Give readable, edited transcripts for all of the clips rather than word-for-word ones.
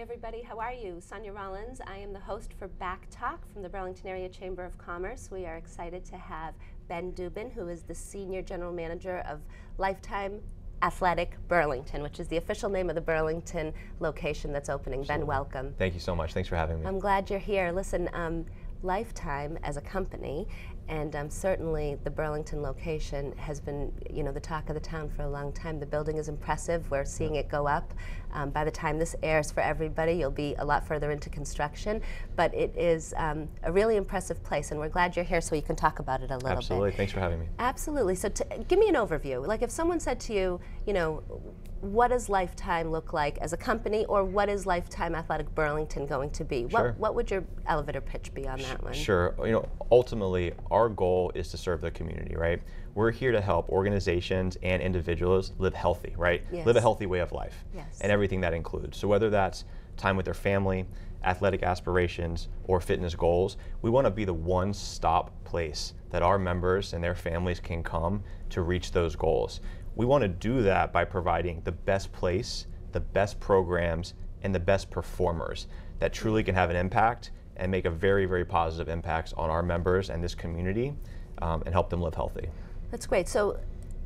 everybody. How are you? Sonia Rollins. I am the host for BACC Talk from the Burlington Area Chamber of Commerce. We are excited to have Ben Dubin, who is the Senior General Manager of Lifetime Athletic Burlington, which is the official name of the Burlington location that's opening. Absolutely. Ben, welcome. Thank you so much. Thanks for having me. I'm glad you're here. Listen, Lifetime as a company, and certainly the Burlington location has been, the talk of the town for a long time. The building is impressive. We're seeing it go up. By the time this airs for everybody, you'll be a lot further into construction. But it is a really impressive place, and we're glad you're here so you can talk about it a little bit. Absolutely. Thanks for having me. Absolutely. So give me an overview. Like if someone said to you, what does Lifetime look like as a company, or what is Lifetime Athletic Burlington going to be? Sure. What would your elevator pitch be on that one? Sure. Ultimately, our goal is to serve the community, right? We're here to help organizations and individuals live healthy, right? Yes. Live a healthy way of life. Yes. And everything that includes. So whether that's time with their family, athletic aspirations, or fitness goals, we want to be the one-stop place that our members and their families can come to reach those goals. We want to do that by providing the best place, the best programs, and the best performers that truly can have an impact and make a very, very positive impact on our members and this community, and help them live healthy. That's great. So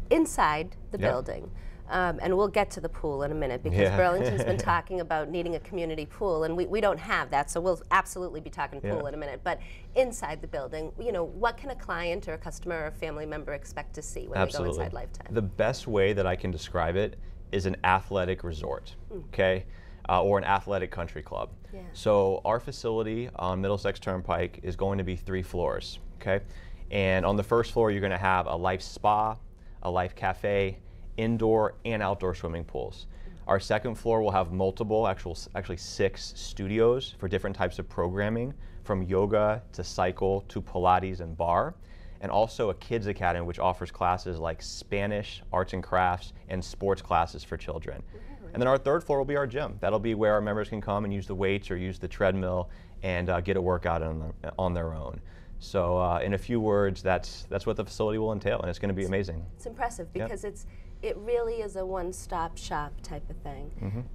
inside the building, and we'll get to the pool in a minute, because Burlington's been talking about needing a community pool, and we don't have that, so we'll absolutely be talking pool in a minute. But inside the building, what can a client or a customer or a family member expect to see when they go inside Lifetime? The best way that I can describe it is an athletic resort, okay? Or an athletic country club. Yeah. So our facility on Middlesex Turnpike is going to be 3 floors, okay? And on the first floor, you're gonna have a life spa, a life cafe, indoor and outdoor swimming pools. Our second floor will have multiple, actually 6 studios for different types of programming, from yoga to cycle to Pilates and bar, and also a kids academy which offers classes like Spanish, arts and crafts, and sports classes for children. And then our third floor will be our gym. That'll be where our members can come and use the weights or use the treadmill and get a workout on their own. So in a few words, that's what the facility will entail, and it's going to be amazing. It's impressive because it really is a one-stop shop type of thing.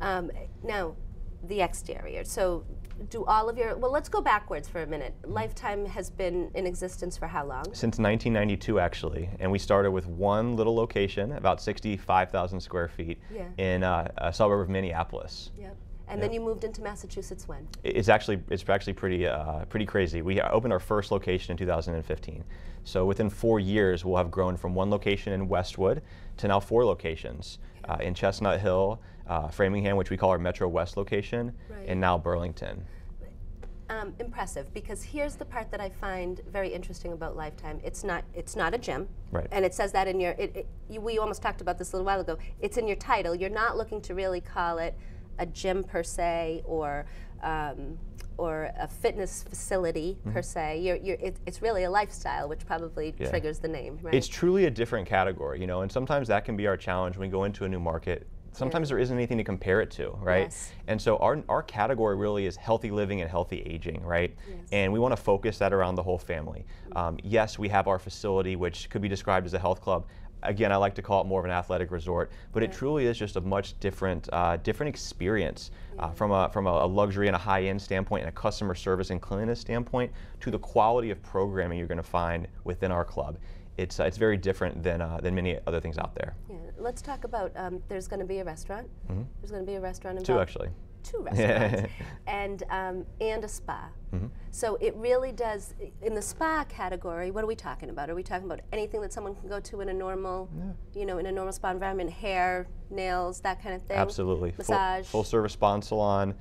Now, the exterior. So do all of your, well, let's go backwards for a minute. Lifetime has been in existence for how long? Since 1992, actually, and we started with one little location, about 65,000 square feet, in a suburb of Minneapolis. Yep. And then you moved into Massachusetts when? It's actually pretty crazy. We opened our first location in 2015. So within 4 years, we'll have grown from one location in Westwood to now 4 locations in Chestnut Hill, Framingham, which we call our Metro West location, and now Burlington. Impressive, because here's the part that I find very interesting about Lifetime. It's not a gym, and it says that in your. We almost talked about this a little while ago. It's in your title. You're not looking to really call it a gym per se, or a fitness facility per se. It's really a lifestyle, which probably triggers the name, right? It's truly a different category, and sometimes that can be our challenge when we go into a new market. Sometimes there isn't anything to compare it to, right? Yes. And so our category really is healthy living and healthy aging, right? Yes. And we want to focus that around the whole family. Yes, we have our facility, which could be described as a health club. Again, I like to call it more of an athletic resort, but it truly is just a much different experience from a luxury and a high-end standpoint, and a customer service and cleanliness standpoint, to the quality of programming you're going to find within our club. It's very different than many other things out there. Yeah. Let's talk about, there's going to be a restaurant. There's going to be a restaurant involved. 2, actually. 2 restaurants, and a spa. So it really does, in the spa category, what are we talking about? Are we talking about anything that someone can go to in a normal, in a normal spa environment, hair, nails, that kind of thing? Absolutely. Massage? Full service spa and salon,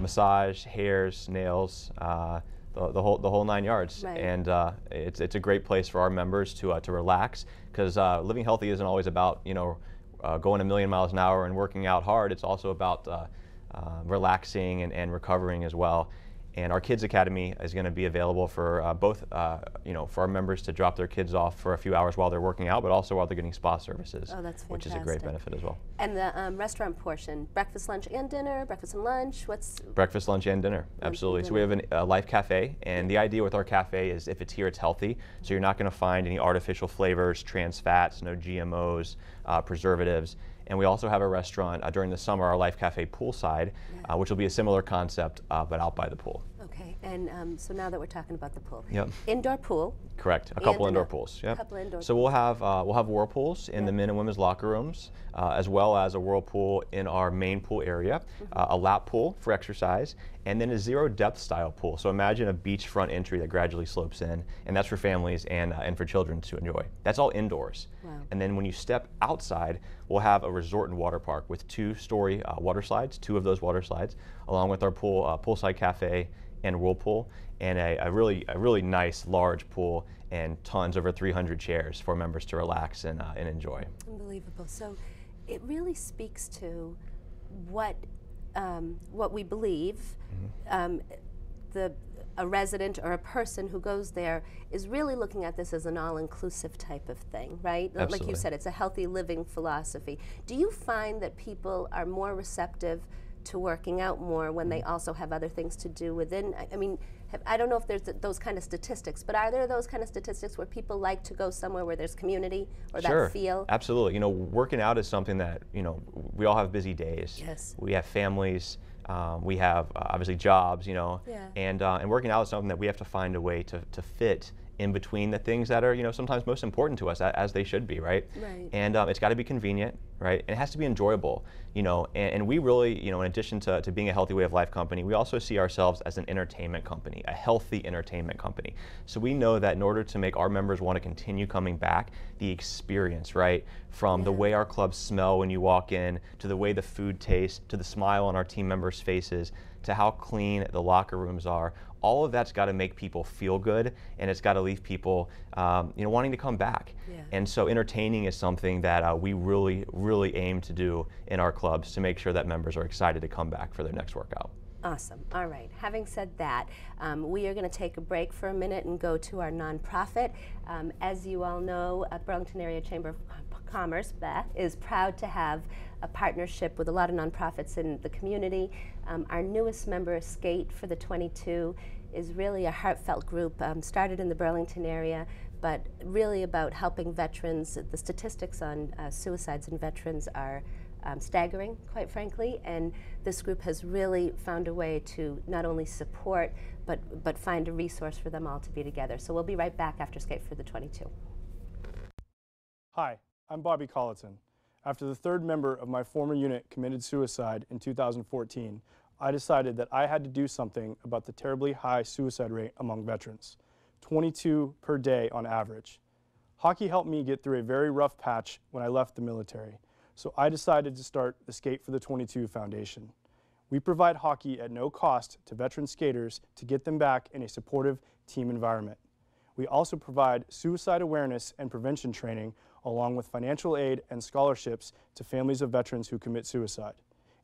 massage, hairs, nails, the whole 9 yards. Right. And it's a great place for our members to relax, because living healthy isn't always about going a million miles an hour and working out hard. It's also about relaxing and recovering as well. And our Kids Academy is going to be available for both, for our members to drop their kids off for a few hours while they're working out, but also while they're getting spa services, oh, that's fantastic. Which is a great benefit as well. And the restaurant portion, breakfast, lunch, and dinner, breakfast and lunch, what's? Breakfast, lunch, and dinner, absolutely. So we have a Life Cafe, and the idea with our cafe is if it's here, it's healthy. So you're not going to find any artificial flavors, trans fats, no GMOs, preservatives. And we also have a restaurant during the summer, our Life Cafe poolside, which will be a similar concept, but out by the pool. Okay, and so now that we're talking about the pool, Yep. Indoor pool. Correct. A couple indoor pools. Yep. Couple indoor so we'll have whirlpools in the men and women's locker rooms, as well as a whirlpool in our main pool area, a lap pool for exercise, and then a zero depth style pool. So imagine a beachfront entry that gradually slopes in, and that's for families and for children to enjoy. That's all indoors. Wow. And then when you step outside, we'll have a resort and water park with 2-story water slides, 2 of those water slides, along with our poolside cafe and whirlpool, and a really nice large pool and tons, over 300 chairs for members to relax and enjoy. Unbelievable. So it really speaks to what we believe. A resident or a person who goes there is really looking at this as an all-inclusive type of thing, right? Absolutely. Like you said, it's a healthy living philosophy. Do you find that people are more receptive to working out more when they also have other things to do within? I mean, I don't know if there's those kind of statistics, but are there those kind of statistics where people like to go somewhere where there's community or that feel? Absolutely. You know, working out is something that, you know, we all have busy days. Yes. We have families. We have obviously jobs, you know, and working out is something that we have to find a way to fit in between the things that are, you know, sometimes most important to us, as they should be, right? Right. And it's got to be convenient, right? And it has to be enjoyable, you know. And we really, you know, in addition to being a healthy way of life company, we also see ourselves as an entertainment company, a healthy entertainment company. So we know that in order to make our members want to continue coming back, the experience, right? From the way our clubs smell when you walk in, to the way the food tastes, to the smile on our team members' faces, to how clean the locker rooms are. All of that's got to make people feel good, and it's got to leave people, you know, wanting to come back. And so entertaining is something that we really aim to do in our clubs to make sure that members are excited to come back for their next workout. Awesome. All right. Having said that, we are going to take a break for a minute and go to our nonprofit. As you all know, Burlington Area Chamber of Commerce, BACC, is proud to have a partnership with a lot of nonprofits in the community. Our newest member, Skate for the 22, is really a heartfelt group, started in the Burlington area, but really about helping veterans. The statistics on suicides in veterans are staggering, quite frankly, and this group has really found a way to not only support, but find a resource for them all to be together. So we'll be right back after Skate for the 22. Hi, I'm Bobby Colleton. After the 3rd member of my former unit committed suicide in 2014, I decided that I had to do something about the terribly high suicide rate among veterans, 22 per day on average. Hockey helped me get through a very rough patch when I left the military, so I decided to start the Skate for the 22 Foundation. We provide hockey at no cost to veteran skaters to get them back in a supportive team environment. We also provide suicide awareness and prevention training, along with financial aid and scholarships to families of veterans who commit suicide.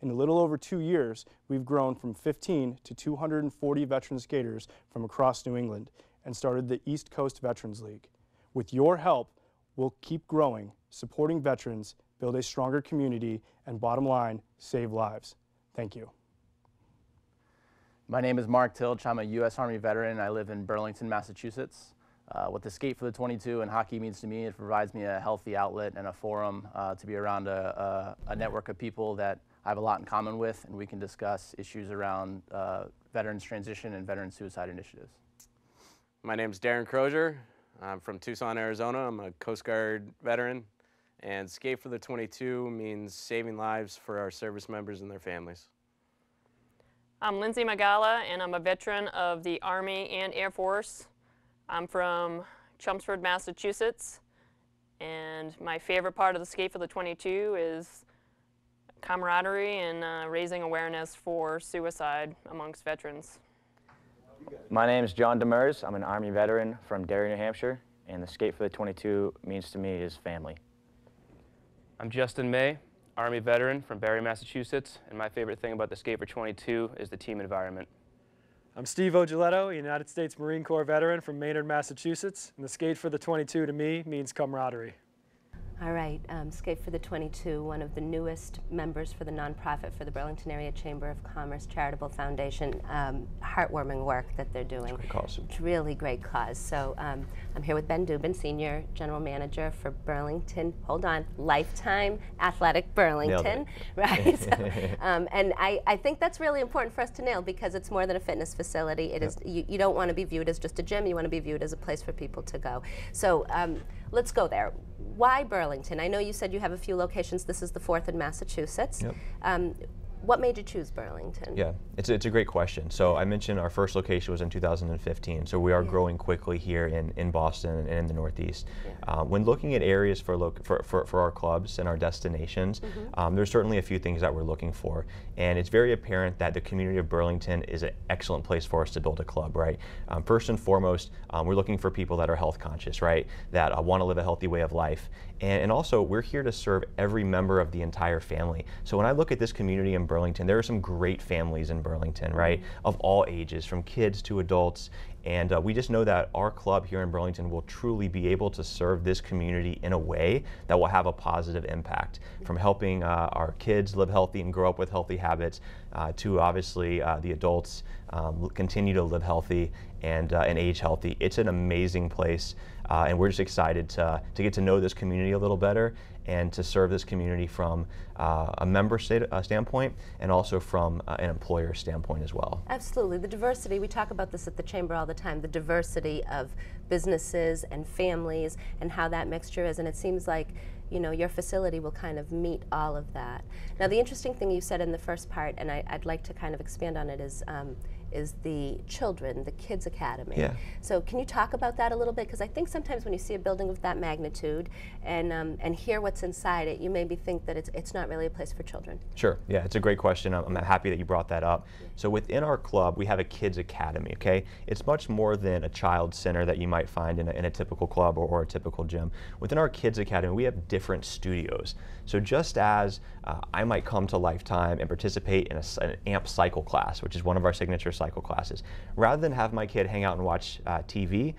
In a little over 2 years, we've grown from 15 to 240 veteran skaters from across New England and started the East Coast Veterans League. With your help, we'll keep growing, supporting veterans, build a stronger community, and bottom line, save lives. Thank you. My name is Mark Tilch. I'm a U.S. Army veteran. I live in Burlington, Massachusetts. What the Skate for the 22 and hockey means to me, it provides me a healthy outlet and a forum to be around a network of people that I have a lot in common with, and we can discuss issues around veterans transition and veteran suicide initiatives. My name is Darren Crozier. I'm from Tucson, Arizona. I'm a Coast Guard veteran, and Skate for the 22 means saving lives for our service members and their families. I'm Lindsay Magala, and I'm a veteran of the Army and Air Force. I'm from Chelmsford, Massachusetts, and my favorite part of the Skate for the 22 is camaraderie and raising awareness for suicide amongst veterans. My name is John Demers. I'm an Army veteran from Derry, New Hampshire, and the Skate for the 22 means to me is family. I'm Justin May, Army veteran from Barre, Massachusetts, and my favorite thing about the Skate for 22 is the team environment. I'm Steve Ogiletto, a United States Marine Corps veteran from Maynard, Massachusetts, and the Skate for the 22 to me means camaraderie. All right, Skate for the 22, one of the newest members for the nonprofit for the Burlington Area Chamber of Commerce Charitable Foundation. Heartwarming work that they're doing. It's a great cause. It's really great cause. So I'm here with Ben Dubin, Senior General Manager for Burlington, hold on, Lifetime Athletic Burlington, right? So, and I think that's really important for us to nail because it's more than a fitness facility. It is, you don't want to be viewed as just a gym, you want to be viewed as a place for people to go. So let's go there. Why Burlington? I know you said you have a few locations. This is the 4th in Massachusetts. Yep. What made you choose Burlington? Yeah, it's a great question. So I mentioned our first location was in 2015, so we are growing quickly here in Boston and in the Northeast. Yeah. When looking at areas for our clubs and our destinations, there's certainly a few things that we're looking for. And it's very apparent that the community of Burlington is an excellent place for us to build a club, right? First and foremost, we're looking for people that are health conscious, right? That want to live a healthy way of life. And also, we're here to serve every member of the entire family. So when I look at this community in Burlington, there are some great families in Burlington, right? Of all ages, from kids to adults. And we just know that our club here in Burlington will truly be able to serve this community in a way that will have a positive impact, from helping our kids live healthy and grow up with healthy habits to obviously the adults continue to live healthy and age healthy. It's an amazing place, and we're just excited to get to know this community a little better and to serve this community from a member standpoint and also from an employer standpoint as well. Absolutely. The diversity, we talk about this at the Chamber all the time, the diversity of businesses and families and how that mixture is, and it seems like your facility will kind of meet all of that. Now the interesting thing you said in the first part, and I'd like to kind of expand on it, is the children, the Kids Academy. Yeah. So can you talk about that a little bit? Because I think sometimes when you see a building of that magnitude and hear what's inside it, you maybe think that it's not really a place for children. Sure, yeah, it's a great question. I'm happy that you brought that up. So within our club, we have a Kids Academy, okay? It's much more than a child center that you might find in a typical club or a typical gym. Within our Kids Academy, we have different studios. So just as I might come to Lifetime and participate in an AMP cycle class, which is one of our signature cycle classes, rather than have my kid hang out and watch TV,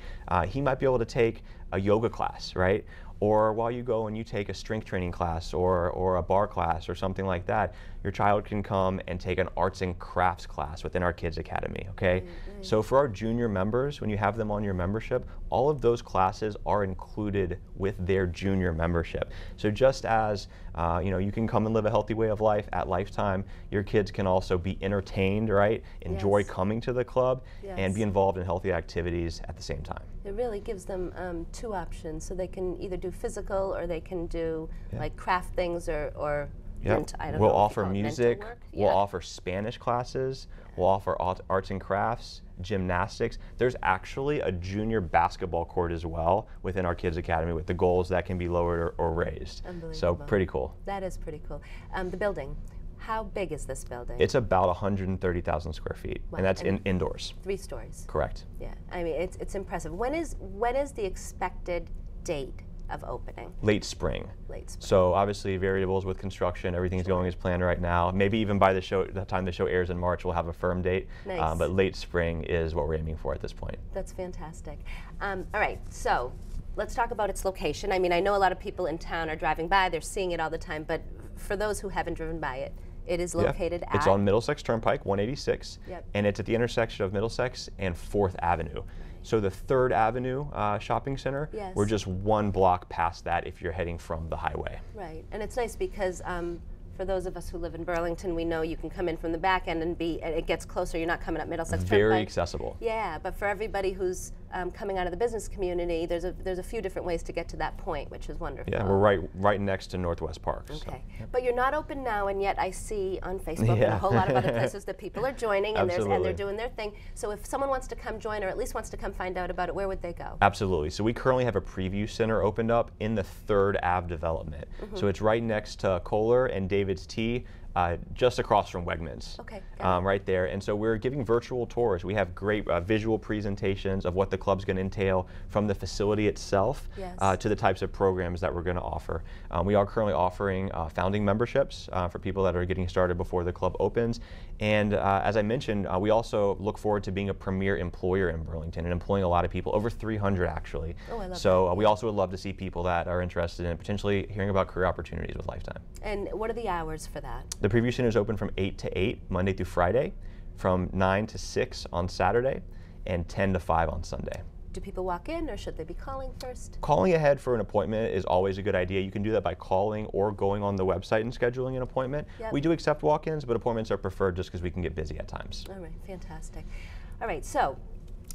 he might be able to take a yoga class, right? Or while you go and you take a strength training class or a bar class or something like that, your child can come and take an arts and crafts class within our Kids Academy, okay? So for our junior members, when you have them on your membership, all of those classes are included with their junior membership. So just as you can come and live a healthy way of life at Lifetime, your kids can also be entertained, right? Enjoy coming to the club and be involved in healthy activities at the same time. It really gives them two options, so they can either do physical or they can do like craft things or I don't we'll know offer music, we'll Yeah. offer Spanish classes, we'll offer arts and crafts, gymnastics. There's actually a junior basketball court as well within our Kids Academy with the goals that can be lowered or raised. So pretty cool. That is pretty cool. The building, how big is this building? It's about 130,000 square feet, and that's indoors. 3 stories. Correct. Yeah, I mean it's impressive. When is the expected date of opening? Late spring. Late spring. So obviously variables with construction, everything's going as planned right now. Maybe even by the time the show airs in March, we'll have a firm date. Nice. But late spring is what we're aiming for at this point. That's fantastic. All right, so let's talk about its location. I mean, I know a lot of people in town are driving by, they're seeing it all the time, but for those who haven't driven by it, it is located at? It's on Middlesex Turnpike, 186, Yep. and it's at the intersection of Middlesex and 4th Avenue. So the 3rd Avenue shopping center, we're just 1 block past that if you're heading from the highway. Right, and it's nice because for those of us who live in Burlington, we know you can come in from the back end and it gets closer. You're not coming up Middlesex Turnpike. Very accessible. Yeah, but for everybody who's coming out of the business community, there's a few different ways to get to that point, which is wonderful. Yeah, we're right next to Northwest Park. Okay, so. But you're not open now, and yet I see on Facebook and a whole lot of other places that people are joining and they're doing their thing. So if someone wants to come join or at least wants to come find out about it, where would they go? Absolutely. So we currently have a preview center opened up in the 3rd Ave development. So it's right next to Kohler and David's Tea. just across from Wegmans. Okay. Right there. And so we're giving virtual tours. We have great visual presentations of what the club's going to entail, from the facility itself to the types of programs that we're going to offer. We are currently offering founding memberships for people that are getting started before the club opens. And as I mentioned, we also look forward to being a premier employer in Burlington and employing a lot of people, over 300 actually. Oh, I love so that. We also would love to see people that are interested in potentially hearing about career opportunities with Lifetime. And what are the hours for that? The preview center is open from 8 to 8, Monday through Friday, from 9 to 6 on Saturday, and 10 to 5 on Sunday. Do people walk in, or should they be calling first? Calling ahead for an appointment is always a good idea. You can do that by calling or going on the website and scheduling an appointment. Yep. We do accept walk-ins, but appointments are preferred just because we can get busy at times. All right, fantastic. All right, so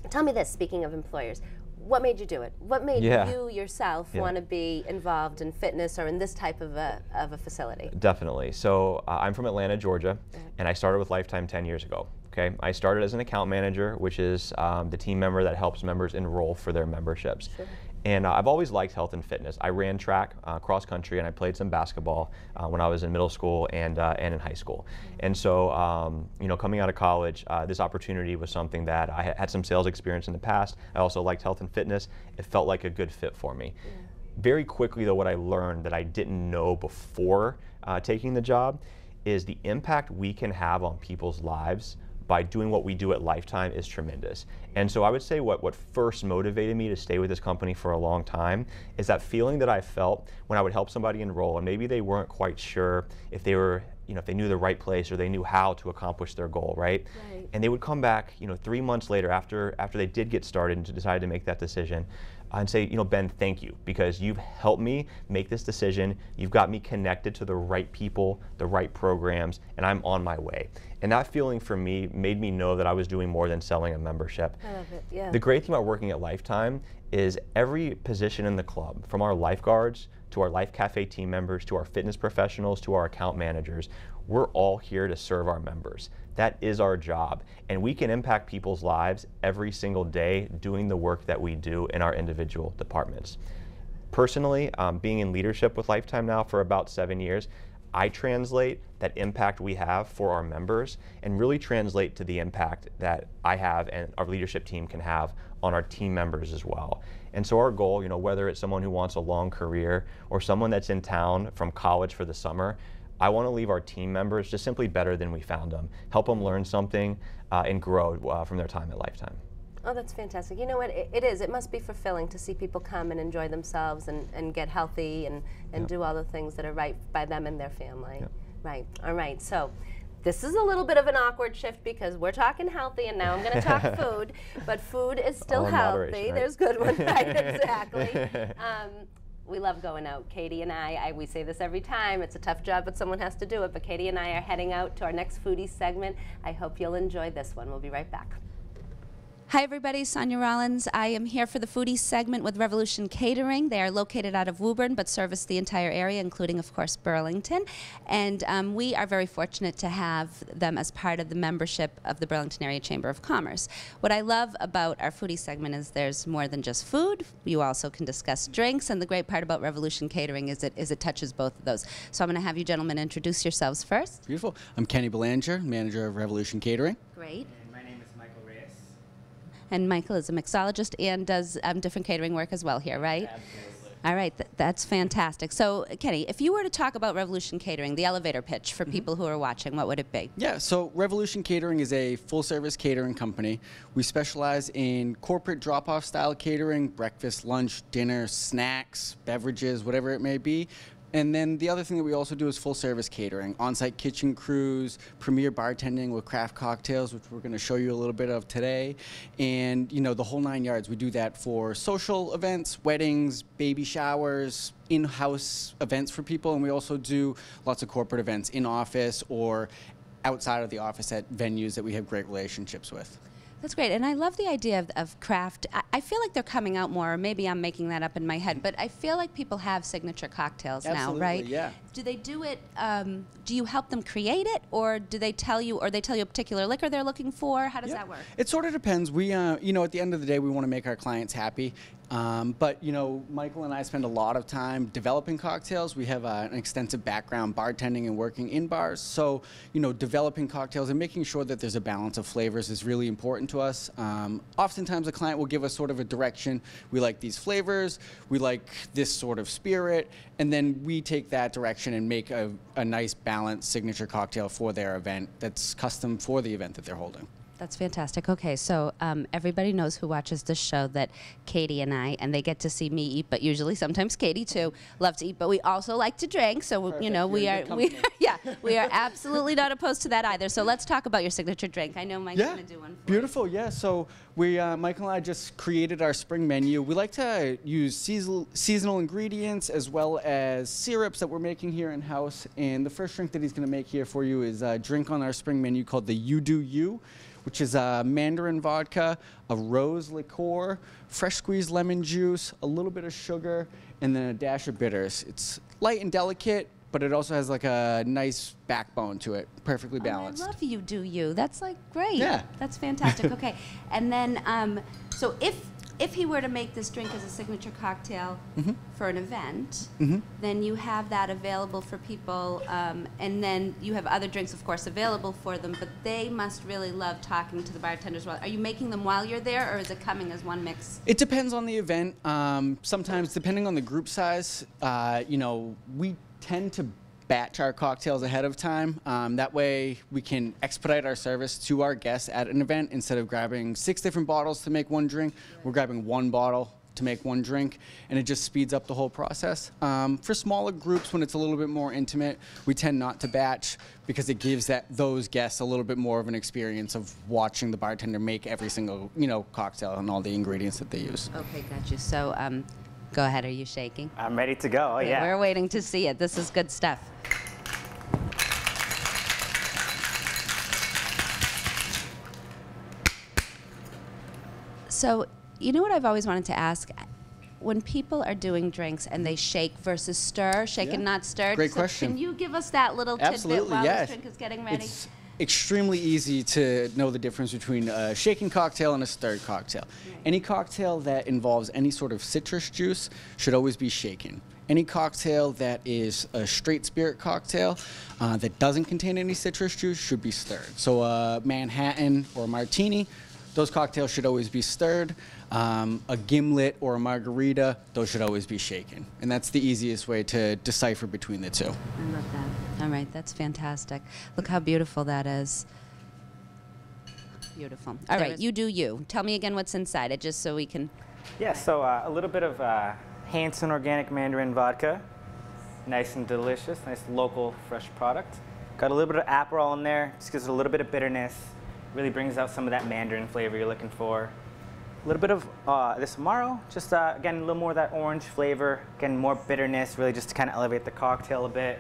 tell me this, speaking of employers, what made you do it? What made you yourself want to be involved in fitness or in this type of a facility? Definitely. So I'm from Atlanta, Georgia, and I started with Lifetime 10 years ago. Okay, I started as an account manager, which is the team member that helps members enroll for their memberships. Sure. And I've always liked health and fitness. I ran track, cross country, and I played some basketball when I was in middle school and in high school. And so, you know, coming out of college, this opportunity was something that I had some sales experience in the past. I also liked health and fitness. It felt like a good fit for me. Yeah. Very quickly, though, what I learned that I didn't know before taking the job is the impact we can have on people's lives by doing what we do at Lifetime is tremendous. And so I would say what first motivated me to stay with this company for a long time is that feeling that I felt when I would help somebody enroll, and maybe they weren't quite sure if they were, you know, if they knew the right place or they knew how to accomplish their goal, right? And they would come back, you know, 3 months later after they did get started and decided to make that decision, and say, you know, Ben, thank you, because you've helped me make this decision. You've got me connected to the right people, the right programs, and I'm on my way. And that feeling for me made me know that I was doing more than selling a membership. I love it, yeah. The great thing about working at Lifetime is every position in the club, from our lifeguards to our Life Cafe team members, to our fitness professionals, to our account managers, we're all here to serve our members. That is our job, and we can impact people's lives every single day doing the work that we do in our individual departments. Personally, being in leadership with Lifetime now for about 7 years, I translate that impact we have for our members and really translate to the impact that I have and our leadership team can have on our team members as well. And so our goal, you know, whether it's someone who wants a long career or someone that's in town from college for the summer, I want to leave our team members just simply better than we found them, help them learn something and grow from their time at Lifetime. Oh, that's fantastic. You know what, it is. It must be fulfilling to see people come and enjoy themselves and get healthy and do all the things that are right by them and their family. Right, all right. So this is a little bit of an awkward shift because we're talking healthy and now I'm going to talk food, but food is still healthy. Right? There's good ones, right, exactly. We love going out. Katie and I, we say this every time, it's a tough job, but someone has to do it. But Katie and I are heading out to our next Foodies segment. I hope you'll enjoy this one. We'll be right back. Hi everybody, Sonia Rollins. I am here for the Foodies segment with Revolution Catering. They are located out of Woburn but service the entire area, including of course Burlington. And we are very fortunate to have them as part of the membership of the Burlington Area Chamber of Commerce. What I love about our Foodies segment is there's more than just food. You also can discuss drinks, and the great part about Revolution Catering is it touches both of those. So I'm going to have you gentlemen introduce yourselves first. Beautiful. I'm Kenny Belanger, manager of Revolution Catering. Great. And Michael is a mixologist and does different catering work as well here, right? Absolutely. All right, that's fantastic. So, Kenny, if you were to talk about Revolution Catering, the elevator pitch for people who are watching, what would it be? Yeah, so Revolution Catering is a full-service catering company. We specialize in corporate drop-off style catering, breakfast, lunch, dinner, snacks, beverages, whatever it may be. And then the other thing that we also do is full-service catering, on-site kitchen crews, premier bartending with craft cocktails, which we're going to show you a little bit of today, and, you know, the whole 9 yards. We do that for social events, weddings, baby showers, in-house events for people, and we also do lots of corporate events in office or outside of the office at venues that we have great relationships with. That's great, and I love the idea of craft. I feel like they're coming out more, or maybe I'm making that up in my head, but I feel like people have signature cocktails now, right? Yeah. Do they do it, do you help them create it, or do they tell you, a particular liquor they're looking for? How does that work? It sort of depends. We, you know, at the end of the day, we want to make our clients happy. But, you know, Michael and I spend a lot of time developing cocktails. We have an extensive background bartending and working in bars. So, you know, developing cocktails and making sure that there's a balance of flavors is really important to us. Oftentimes a client will give us sort of a direction. We like these flavors, we like this sort of spirit, and then we take that direction and make a nice balanced signature cocktail for their event that's custom for the event that they're holding. That's fantastic. Okay, so everybody knows who watches this show that Katie and I, and they get to see me eat, but usually sometimes Katie too, love to eat, but we also like to drink. So Perfect. you know we are absolutely not opposed to that either. So let's talk about your signature drink. I know Mike's going to do one. Beautiful. Yeah. So we Michael and I just created our spring menu. We like to use seasonal ingredients as well as syrups that we're making here in house. And the first drink that he's going to make here for you is a drink on our spring menu called the You Do You, which is mandarin vodka, a rose liqueur, fresh squeezed lemon juice, a little bit of sugar, and then a dash of bitters. It's light and delicate, but it also has like a nice backbone to it, perfectly balanced. I love You Do You. That's like great. Yeah. That's fantastic. Okay, and then so if he were to make this drink as a signature cocktail for an event, then you have that available for people, and then you have other drinks, of course, available for them, but they must really love talking to the bartenders. Are you making them while you're there, or is it coming as one mix? It depends on the event. Sometimes, depending on the group size, you know, we tend to batch our cocktails ahead of time. That way we can expedite our service to our guests at an event. Instead of grabbing 6 different bottles to make one drink, we're grabbing 1 bottle to make 1 drink, and it just speeds up the whole process. For smaller groups, when it's a little bit more intimate, we tend not to batch because it gives those guests a little bit more of an experience of watching the bartender make every single, you know, cocktail and all the ingredients that they use. Okay, got you. So go ahead. Are you shaking? I'm ready to go. Oh, yeah. We're waiting to see it. This is good stuff. So, you know what I've always wanted to ask? When people are doing drinks and they shake versus stir, shake and not stirred. Great question. Can you give us that little tidbit while this drink is getting ready? It's extremely easy to know the difference between a shaken cocktail and a stirred cocktail. Right. Any cocktail that involves any sort of citrus juice should always be shaken. Any cocktail that is a straight spirit cocktail that doesn't contain any citrus juice should be stirred. So a Manhattan or a martini, those cocktails should always be stirred. A gimlet or a margarita, those should always be shaken. And that's the easiest way to decipher between the two. I love that. All right, that's fantastic. Look how beautiful that is. Beautiful. All right, You Do You. Tell me again what's inside it, just so we can... Yeah, so a little bit of Hanson organic mandarin vodka. Nice and delicious, nice local fresh product. Got a little bit of Aperol in there, just gives it a little bit of bitterness. Really brings out some of that mandarin flavor you're looking for. A little bit of this Amaro, just again, a little more of that orange flavor. Again, more bitterness, really just to kind of elevate the cocktail a bit.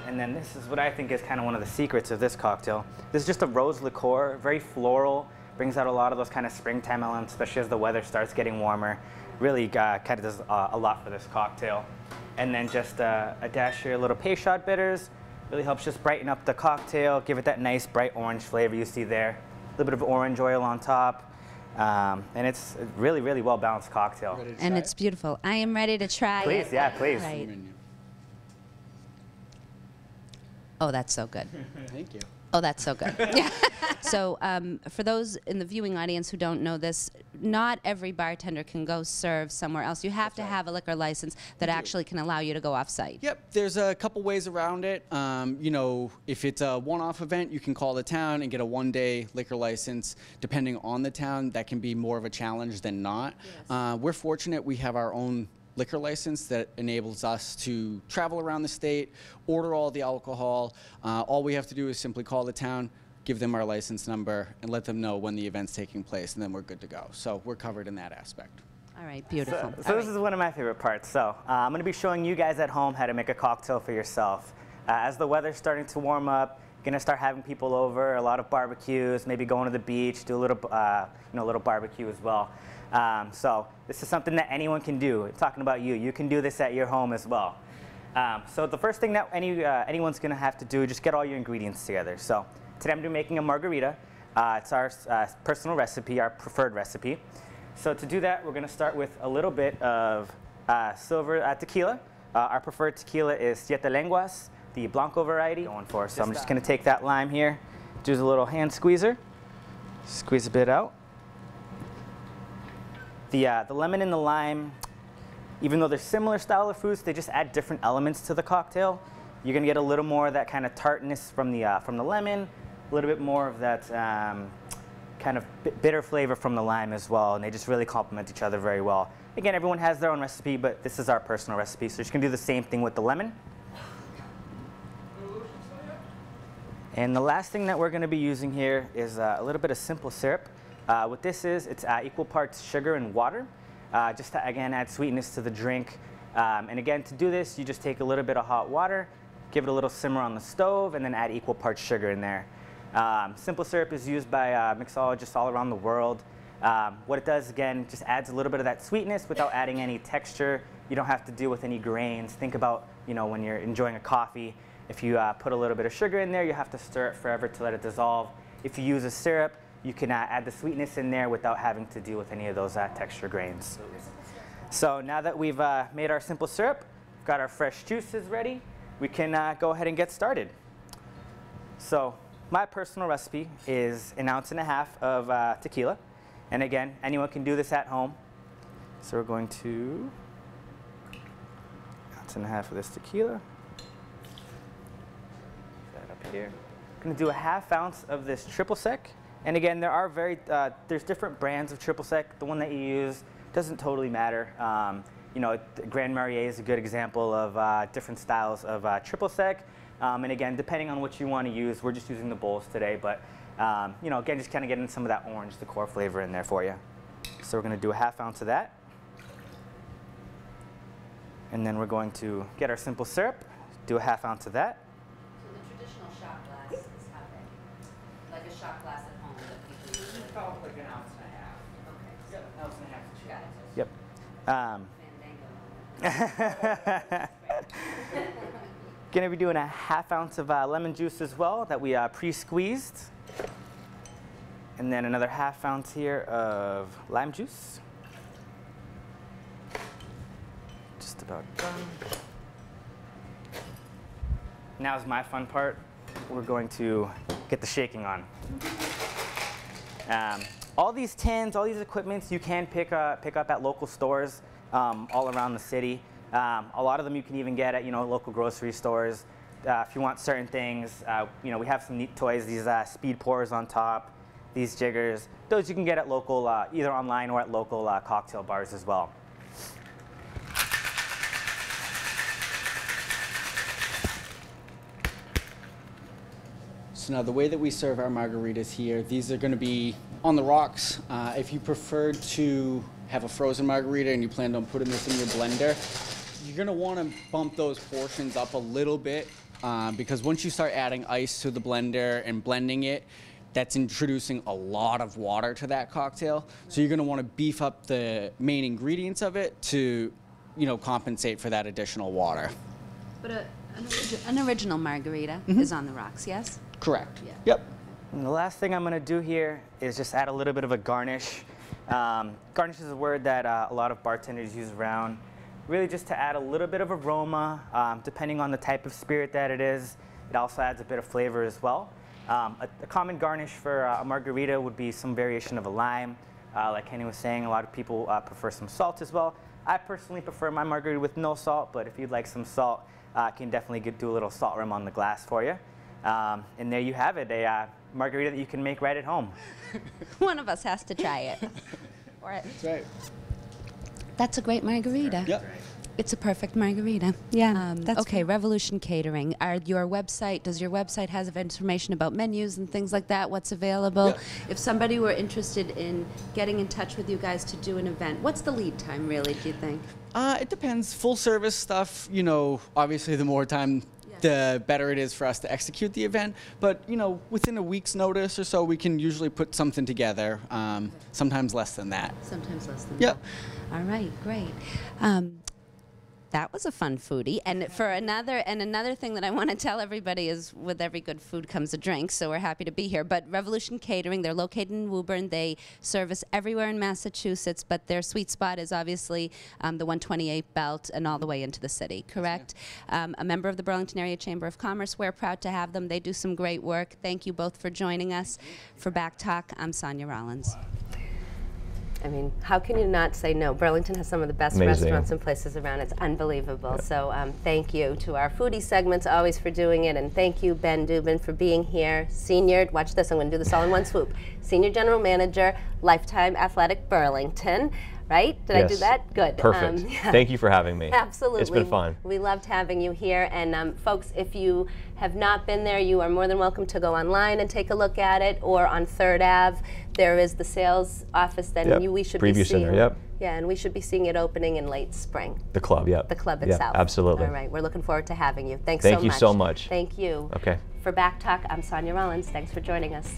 And then this is what I think is kind of one of the secrets of this cocktail. This is just a rose liqueur, very floral, brings out a lot of those kind of springtime elements, especially as the weather starts getting warmer. Really kind of does a lot for this cocktail. And then just a dash here, a little Peychaud bitters. Really helps just brighten up the cocktail, give it that nice bright orange flavor you see there. A little bit of orange oil on top. And it's a really, really well-balanced cocktail. And it's beautiful. I am ready to try it. Please, yeah, please. Right. Oh, that's so good. Thank you. Oh, that's so good. Yeah. So for those in the viewing audience who don't know this, not every bartender can go serve somewhere else. You have to have a liquor license that actually can allow you to go off-site. Yep, there's a couple ways around it. You know, if it's a one-off event, you can call the town and get a 1-day liquor license. Depending on the town, that can be more of a challenge than not. Yes. We're fortunate we have our own liquor license that enables us to travel around the state, order all the alcohol. All we have to do is simply call the town, give them our license number, and let them know when the event's taking place, and then we're good to go. So we're covered in that aspect. All right, beautiful. So this is one of my favorite parts. So I'm going to be showing you guys at home how to make a cocktail for yourself. As the weather's starting to warm up, you're going to start having people over, a lot of barbecues, maybe going to the beach, do a little, little barbecue as well. So this is something that anyone can do. I'm talking about you. You can do this at your home as well. So the first thing that anyone's going to have to do is just get all your ingredients together. So today I'm making a margarita. It's our personal recipe, our preferred recipe. So to do that, we're going to start with a little bit of silver tequila. Our preferred tequila is Siete Lenguas, the Blanco variety. Going for. So I'm just going to take that lime here, do a little hand squeezer, squeeze a bit out. The lemon and the lime, even though they're similar style of fruits, they just add different elements to the cocktail. You're going to get a little more of that kind of tartness from the lemon, a little bit more of that kind of bitter flavor from the lime as well, and they just really complement each other very well. Again, everyone has their own recipe, but this is our personal recipe, so you're just going to do the same thing with the lemon. And the last thing that we're going to be using here is a little bit of simple syrup. What this is, it's equal parts sugar and water, just to, again, add sweetness to the drink. And again, to do this, you just take a little bit of hot water, give it a little simmer on the stove, and then add equal parts sugar in there. Simple syrup is used by mixologists all around the world. What it does, again, just adds a little bit of that sweetness without adding any texture. You don't have to deal with any grains. Think about, when you're enjoying a coffee, if you put a little bit of sugar in there, you have to stir it forever to let it dissolve. If you use a syrup, you can add the sweetness in there without having to deal with any of those texture grains. So now that we've made our simple syrup, got our fresh juices ready, we can go ahead and get started. So my personal recipe is 1.5 ounces of tequila. And again, anyone can do this at home. So we're going to 1.5 ounces of this tequila. Put that up here. I'm going to do 1/2 ounce of this triple sec. And again, there are there's different brands of triple sec. The one that you use doesn't totally matter. Grand Marnier is a good example of different styles of triple sec. And again, depending on what you want to use, we're just using the bowls today. But again, just kind of getting some of that orange, the core flavor in there for you. So we're going to do 1/2 ounce of that. And then we're going to get our simple syrup, do 1/2 ounce of that. So the traditional shot glass is how big? Like a shot glass at home that people use? About like 1.5 ounces. Okay. Yep, 1.5 ounces to 2 Got it. Yep. Going to be doing 1/2 ounce of lemon juice as well that we pre-squeezed. And then another 1/2 ounce here of lime juice. Just about done. Now's my fun part. We're going to get the shaking on. All these tins, all these equipments you can pick up at local stores all around the city. A lot of them you can even get at local grocery stores. If you want certain things, we have some neat toys. These speed pours on top, these jiggers. Those you can get at local, either online or at local cocktail bars as well. So now the way that we serve our margaritas here, these are going to be on the rocks. If you prefer to have a frozen margarita and you plan on putting this in your blender, you're going to want to bump those portions up a little bit because once you start adding ice to the blender and blending it, that's introducing a lot of water to that cocktail. So you're going to want to beef up the main ingredients of it to, compensate for that additional water. But an original margarita is on the rocks, yes? Correct. Yeah. Yep. And the last thing I'm going to do here is just add a little bit of a garnish. Garnish is a word that a lot of bartenders use around, really just to add a little bit of aroma, depending on the type of spirit that it is. It also adds a bit of flavor as well. A common garnish for a margarita would be some variation of a lime. Like Kenny was saying, a lot of people prefer some salt as well. I personally prefer my margarita with no salt, but if you'd like some salt, I can definitely do a little salt rim on the glass for you. And there you have it, a margarita that you can make right at home. One of us has to try it. That's right. That's a great margarita. Yep. It's a perfect margarita. Yeah. Okay, Revolution Catering. Does your website have information about menus and things like that? What's available? Yep. If somebody were interested in getting in touch with you guys to do an event, what's the lead time really, do you think? It depends. Full service stuff, obviously the more time, the better it is for us to execute the event. But, within a week's notice or so, we can usually put something together. Sometimes less than that. Sometimes less than Yep. that. All right, great. That was a fun foodie. And another thing that I want to tell everybody is with every good food comes a drink, so we're happy to be here. But Revolution Catering, they're located in Woburn. They service everywhere in Massachusetts, but their sweet spot is obviously the 128 belt and all the way into the city, correct? A member of the Burlington Area Chamber of Commerce. We're proud to have them. They do some great work. Thank you both for joining us. For BACC Talk, I'm Sonia Rollins. I mean, how can you not say no? Burlington has some of the best restaurants and places around. It's unbelievable. Yep. So thank you to our foodie segments always for doing it, and thank you, Ben Dubin, for being here. Senior, watch this, I'm going to do this all in one swoop. Senior General Manager, Lifetime Athletic Burlington. Right? Did I do that? Good. Perfect. Yeah. Thank you for having me. Absolutely. It's been fun. We loved having you here. And folks, if you have not been there, you are more than welcome to go online and take a look at it, or on 3rd Ave. There is the sales office that we should be seeing. Preview center, Yeah, and we should be seeing it opening in late spring. The club, The club itself. Absolutely. All right, we're looking forward to having you. Thanks so much. Thank you so much. Thank you. Okay. For BACC Talk, I'm Sonia Rollins. Thanks for joining us.